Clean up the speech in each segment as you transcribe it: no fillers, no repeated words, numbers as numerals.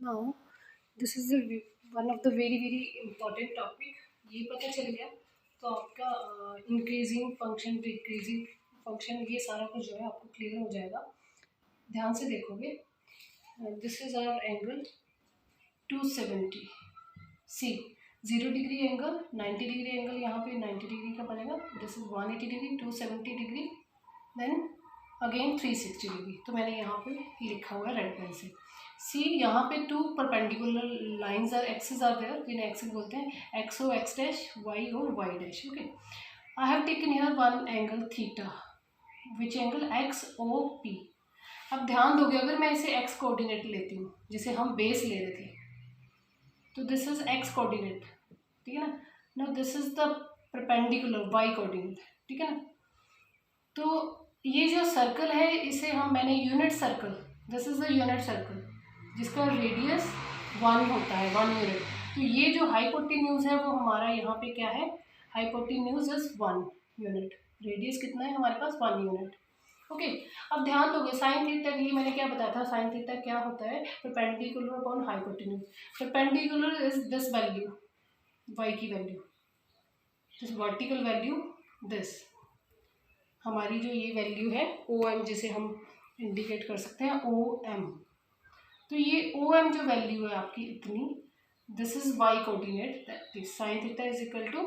Now this is one of the very important topic. ये पता चल गया तो आपका इंक्रीजिंग फंक्शन, डिक्रीजिंग फंक्शन, ये सारा कुछ जो है आपको क्लियर हो जाएगा। ध्यान से देखोगे। This is our angle 270। See 0 degree angle, 90 degree angle, यहाँ पे 90 डिग्री का बनेगा। This is 180 degree, 270 degree, then again 360 degree. तो मैंने यहाँ पे लिखा हुआ है रेड पेन से। सी यहाँ पे two perpendicular lines are axis are there, जिन्हें एक्सिस बोलते हैं, X O X dash, Y O Y dash. Okay, I have taken here one angle theta, which angle X O P. अब ध्यान दोगे, अगर मैं इसे एक्स कोऑर्डिनेट लेती हूँ, जिसे हम बेस ले रहे थे, तो दिस इज एक्स कोऑर्डिनेट, ठीक है ना। No this is the perpendicular Y coordinate, ठीक है ना। तो ये जो सर्कल है, इसे मैंने unit circle, this is the unit circle जिसका रेडियस 1 होता है, 1 यूनिट। तो ये जो हाइपोटेन्यूज है वो हमारा यहाँ पे क्या है, हाइपोटेन्यूज इज 1 यूनिट। रेडियस कितना है हमारे पास, 1 यूनिट। ओके, अब ध्यान दोगे साइन थीटा के लिए मैंने क्या बताया था, साइन थीटा क्या होता है, perpendicular upon hypotenuse. Perpendicular is this value, Y की वैल्यू, दिस वर्टिकल वैल्यू, दिस हमारी जो ये वैल्यू है ओ एम, जिसे हम इंडिकेट कर सकते हैं ओ एम। तो ये ओ एम जो वैल्यू है आपकी इतनी, this is Y coordinate, that is sine theta is equal to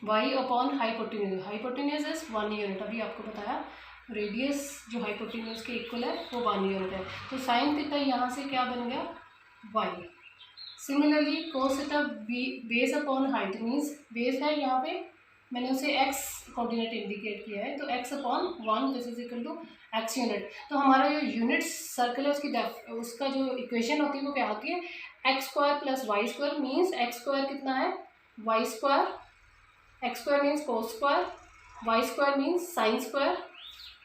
Y upon hypotenuse. Hypotenuse is 1 unit. अभी आपको बताया रेडियस जो हाइपोटेन्यूज के इक्वल है वो 1 यूनिट है। तो साइन थीटा यहाँ से क्या बन गया, Y. Similarly cos theta base upon height, means base है यहाँ पे, मैंने उसे एक्स कोऑर्डिनेट इंडिकेट किया है, तो X upon 1, this is equal to X unit. तो हमारा जो यूनिट सर्कल है उसका जो इक्वेशन होती है वो क्या होती है, X square plus Y square, means X square कितना है, Y square, X square means cos square, Y square means sine square,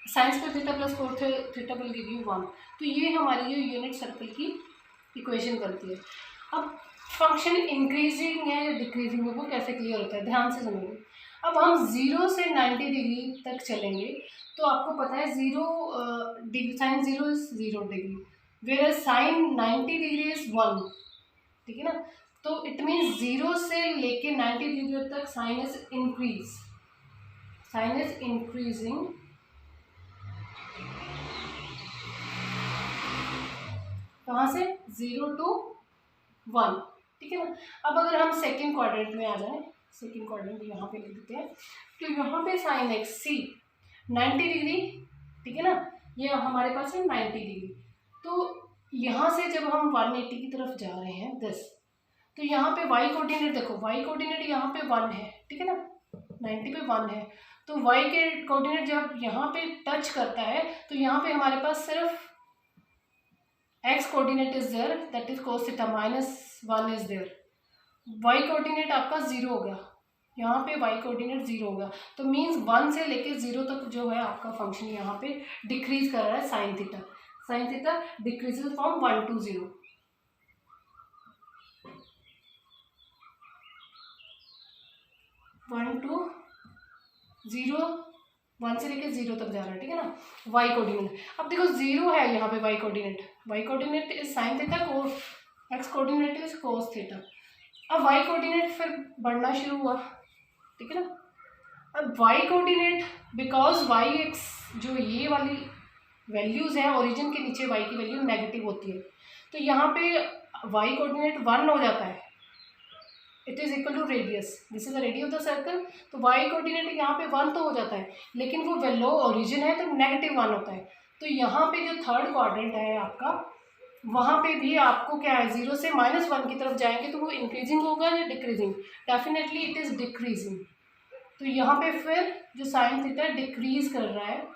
sine square theta plus cos theta will give you 1। तो ये हमारी जो यूनिट सर्कल की equation करती है। अब फंक्शन इंक्रीजिंग है या डिक्रीजिंग है वो कैसे क्लियर होता है, ध्यान से सुनिए। अब हम 0 से 90 डिग्री तक चलेंगे, तो आपको पता है 0 degree, sine 0 is 0 degree, where sine 90 degree is 1, ठीक है ना। तो इट मीन्स 0 से लेके 90 डिग्री तक sine is increase, sine is increasing. कहाँ से, 0 to 1, ठीक है ना। अब अगर हम सेकेंड क्वाड्रेंट में आ जाएं, सेकेंड क्वाड्रेंट यहाँ पे लिख देते हैं, तो यहाँ पे साइन एक्स सी 90 डिग्री, ठीक है ना, ये हमारे पास है 90 डिग्री। तो यहाँ से जब हम 180 की तरफ जा रहे हैं 10, तो यहाँ पे वाई कोऑर्डिनेट देखो, वाई कोऑर्डिनेट यहाँ पे 1 है, ठीक है ना, 90 पे 1 है। तो वाई के कोऑर्डिनेट जब यहाँ पे टच करता है, तो यहाँ पे हमारे पास सिर्फ x coordinate is there, that is cos theta, -1 is there. y coordinate आपका 0 होगा, यहाँ पे y कोऑर्डिनेट 0 होगा। तो मीन्स 1 से लेके 0 तक जो है आपका फंक्शन यहाँ पे डिक्रीज कर रहा है sine theta. Sine theta decreases from 1 to 0। One two zero, 1 से लेके 0 तक जा रहा है, ठीक है ना, वाई कोऑर्डिनेट। अब देखो 0 है यहाँ पे Y coordinate, Y coordinate is sine theta, cos X coordinate is cos theta. अब वाई कोऑर्डिनेट फिर बढ़ना शुरू हुआ, ठीक है ना। अब Y coordinate, because Y X जो ये वाली वैल्यूज हैं, ओरिजिन के नीचे वाई की वैल्यू नेगेटिव होती है, तो यहाँ पे वाई कोऑर्डिनेट 1 हो जाता है, it is equal to radius, this is the radius of the circle. तो वाई कोऑर्डिनेट यहाँ पे 1 तो हो जाता है, लेकिन वो वैल्यू ओरिजिन है तो -1 होता है। तो यहाँ पे जो थर्ड क्वाड्रेंट है आपका, वहाँ पे भी आपको क्या है, 0 से -1 की तरफ जाएंगे तो वो इंक्रीजिंग होगा या decreasing, definitely it is decreasing. तो यहाँ पे फिर जो साइन थीटा डिक्रीज कर रहा है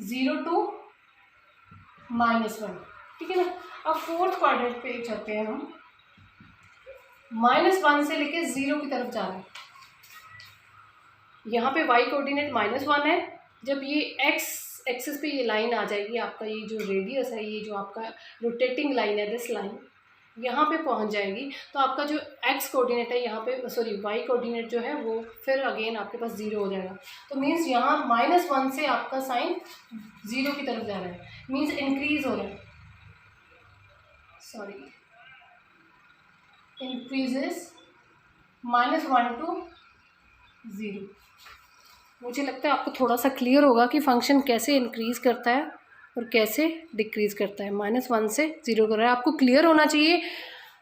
0 to -1, ठीक है ना। अब फोर्थ क्वाड्रेंट पे चलते हैं हम, -1 से लेके 0 की तरफ जा रहा है। यहाँ पे वाई कोऑर्डिनेट -1 है, जब ये एक्स एक्सिस पे ये लाइन आ जाएगी, आपका ये जो रेडियस है, ये जो आपका रोटेटिंग लाइन है, दिस लाइन यहाँ पे पहुँच जाएगी, तो आपका जो एक्स कोऑर्डिनेट है यहाँ पे, सॉरी वाई कोऑर्डिनेट जो है वो फिर अगेन आपके पास 0 हो जाएगा। तो मीन्स यहाँ -1 से आपका साइन 0 की तरफ जा रहा है, मीन्स इंक्रीज हो रहा है। Sorry, increases -1 to 0। मुझे लगता है आपको थोड़ा सा क्लियर होगा कि फंक्शन कैसे इंक्रीज़ करता है और कैसे डिक्रीज़ करता है। -1 से 0 कर रहा है, आपको क्लियर होना चाहिए।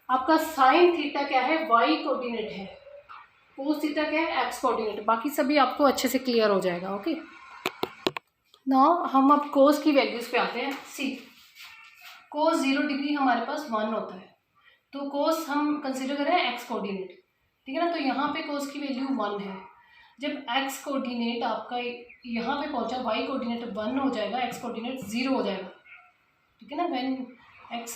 आपका साइन थीटा क्या है, वाई कोऑर्डिनेट है, कोस थीटा क्या है, एक्स कोऑर्डिनेट। बाकी सभी आपको अच्छे से क्लियर हो जाएगा। ओके, नाउ हम अब कोस की वैल्यूज़ पे आते हैं। सी, कोस 0 डिग्री हमारे पास 1 होता है, तो कोस हम कंसिडर करें एक्स कोऑर्डिनेट, ठीक है ना। तो यहाँ पे कोस की वैल्यू 1 है। जब एक्स कोऑर्डिनेट आपका यहाँ पे पहुँचा, वाई कोऑर्डिनेट 1 हो जाएगा, एक्स कोऑर्डिनेट 0 हो जाएगा, ठीक है ना। व्हेन एक्स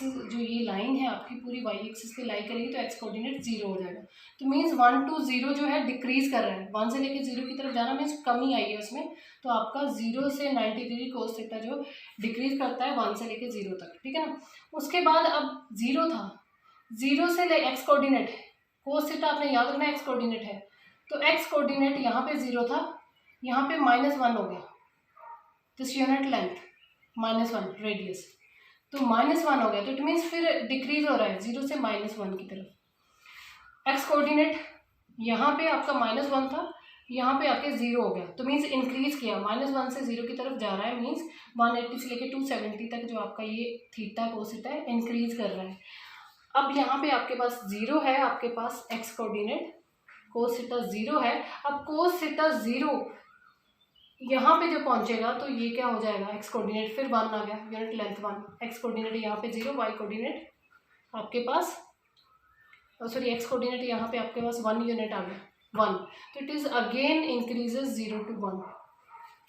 जो ये लाइन है आपकी पूरी वाई एक्सिस पे लाई करेगी तो एक्स कोऑर्डिनेट 0 हो जाएगा। तो मीन्स 1 to 0 जो है डिक्रीज कर रहा है, 1 से लेके 0 की तरफ जाना मीन्स कमी आई है उसमें। तो आपका 0 से 90 डिग्री कोस थीटा जो डिक्रीज करता है 1 से लेके 0 तक, ठीक है ना। उसके बाद अब 0 था, 0 से ले एक्स कोऑर्डिनेट, कोस थीटा आपने याद रखना एक्स कोऑर्डिनेट है, तो एक्स कोऑर्डिनेट यहाँ पे 0 था, यहाँ पे -1 हो गया, दिस यूनिट लेंथ -1 रेडियस, तो -1 हो गया। तो इट मीन्स फिर डिक्रीज हो रहा है 0 से -1 की तरफ। एक्स कोऑर्डिनेट यहाँ पे आपका -1 था, यहाँ पे आके 0 हो गया, तो मीन्स इंक्रीज किया, -1 से 0 की तरफ जा रहा है, मीन्स 180 से लेके 270 तक जो आपका ये थीटा कोस थीटा है इंक्रीज कर रहा है। अब यहाँ पे आपके पास 0 है, आपके पास एक्स कोऑर्डिनेट, कोस थीटा 0 है। अब कोस थीटा 0 यहाँ पे जो पहुँचेगा तो ये क्या हो जाएगा, एक्स कोऑर्डिनेट फिर 1 आ गया, यूनिट लेंथ 1, एक्स कोऑर्डिनेट यहाँ पे 0, वाई कोऑर्डिनेट आपके पास सॉरी एक्स कोऑर्डिनेट यहाँ पे आपके पास 1 यूनिट आ गया 1, तो it is again increases 0 to 1।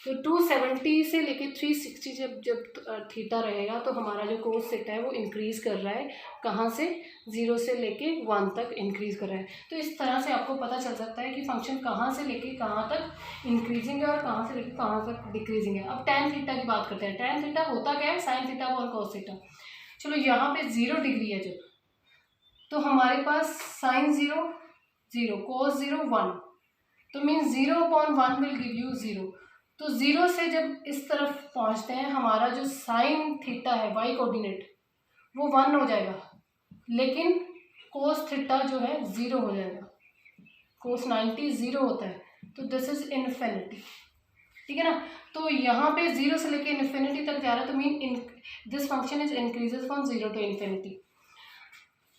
तो 270 से लेके 360 जब थीटा रहेगा तो हमारा जो कोस थीटा है वो इंक्रीज़ कर रहा है, कहाँ से, 0 से लेके 1 तक इंक्रीज़ कर रहा है। तो इस तरह से आपको पता चल सकता है कि फंक्शन कहाँ से लेके कहाँ तक इंक्रीजिंग है और कहाँ से लेके कहाँ तक डिक्रीजिंग है। अब tan थीटा की बात करते हैं। tan थीटा होता क्या है, sine theta upon cos theta. चलो यहाँ पे 0 डिग्री है जब, तो हमारे पास साइन 0 0, कोस 0 1, तो मीन्स 0/1 विल गिव यू 0। तो 0 से जब इस तरफ पहुंचते हैं हमारा जो साइन थीटा है वाई कोऑर्डिनेट वो 1 हो जाएगा, लेकिन कोस थीटा जो है 0 हो जाएगा, कोस 90 0 होता है, तो दिस इज इन्फिनिटी, ठीक है ना। तो यहाँ पे 0 से लेके इन्फिनिटी तक जा रहा है, तो mean this function is increases from 0 to infinity.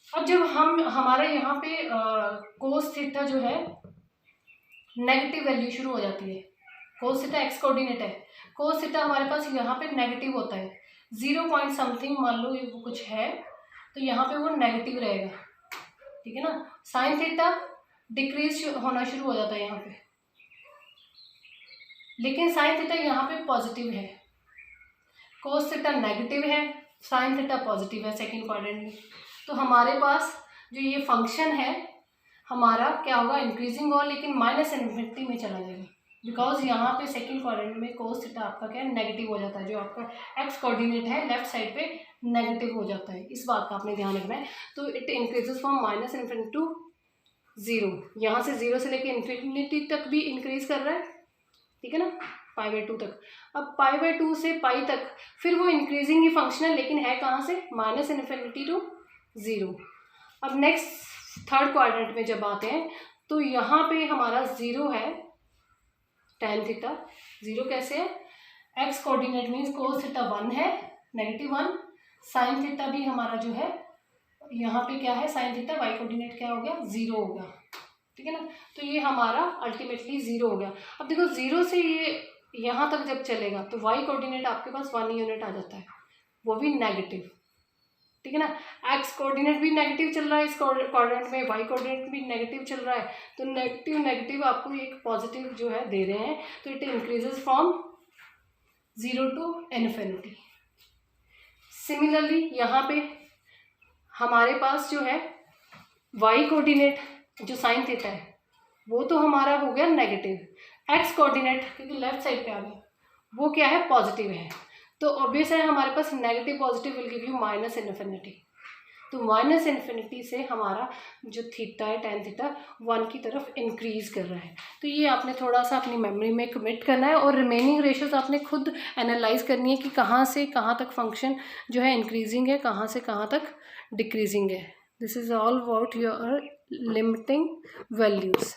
अब जब हमारा यहाँ पे कोस थीटा जो है नेगेटिव वैल्यू शुरू हो जाती है, कोस थीटा एक्स कोऑर्डिनेट है, कोस थीटा हमारे पास यहाँ पे नेगेटिव होता है, 0 पॉइंट समथिंग मान लो वो कुछ है, तो यहाँ पे वो नेगेटिव रहेगा, ठीक है ना। साइन थीटा डिक्रीज होना शुरू हो जाता है यहाँ पे, लेकिन साइन थीटा यहाँ पे पॉजिटिव है, कोस थीटा नेगेटिव है, साइन थीटा पॉजिटिव है सेकेंड क्वाड्रेंट में। तो हमारे पास जो ये फंक्शन है हमारा क्या होगा, इंक्रीजिंग होगा, लेकिन -इन्फिनिटी में चला जाएगा, बिकॉज यहाँ पे सेकंड क्वाड्रेंट में कोस थीटा आपका क्या है, नेगेटिव हो जाता है, जो आपका एक्स कोऑर्डिनेट है लेफ्ट साइड पे नेगेटिव हो जाता है, इस बात का आपने ध्यान रखना है। तो it increases from -minus infinity to 0, यहाँ से 0 से लेके इन्फिनिटी तक भी इंक्रीज कर रहा है, ठीक है ना, π/2 तक। अब π/2 से पाई तक फिर वो इंक्रीजिंग ही फंक्शन है, लेकिन है कहाँ से, -इन्फिनिटी टू 0। अब नेक्स्ट थर्ड क्वाड्रेंट में जब आते हैं तो यहाँ पे हमारा 0 है, tan थीटा 0 कैसे है, x coordinate means cos theta 1 है, -1, साइन थीटा भी हमारा जो है यहाँ पे क्या है, साइन थीटा, वाई कोऑर्डिनेट क्या हो गया, 0 हो गया, ठीक है ना। तो ये हमारा अल्टीमेटली 0 हो गया। अब देखो 0 से ये यहाँ तक जब चलेगा तो वाई कोऑर्डिनेट आपके पास 1 यूनिट आ जाता है, वो भी नेगेटिव, ठीक है ना। एक्स कोऑर्डिनेट भी नेगेटिव चल रहा है इस क्वाड्रेंट में, वाई कोऑर्डिनेट भी नेगेटिव चल रहा है, तो नेगेटिव नेगेटिव आपको एक पॉजिटिव जो है दे रहे हैं, तो it increases from 0 to infinity. Similarly यहाँ पे हमारे पास जो है वाई कोऑर्डिनेट जो साइन थीटा है वो तो हमारा हो गया नेगेटिव, एक्स कोऑर्डिनेट क्योंकि लेफ्ट साइड पे आ गया वो क्या है, पॉजिटिव है, तो ऑब्वियस है हमारे पास negative positive will give you -infinity. तो माइनस इन्फिनिटी से हमारा जो थीटा है tan थीटा 1 की तरफ इंक्रीज़ कर रहा है। तो ये आपने थोड़ा सा अपनी मेमोरी में कमिट करना है और रिमेनिंग रेशियोज आपने खुद एनालाइज करनी है कि कहाँ से कहाँ तक फंक्शन जो है इंक्रीजिंग है, कहाँ से कहाँ तक डिक्रीजिंग है। This is all about your limiting values.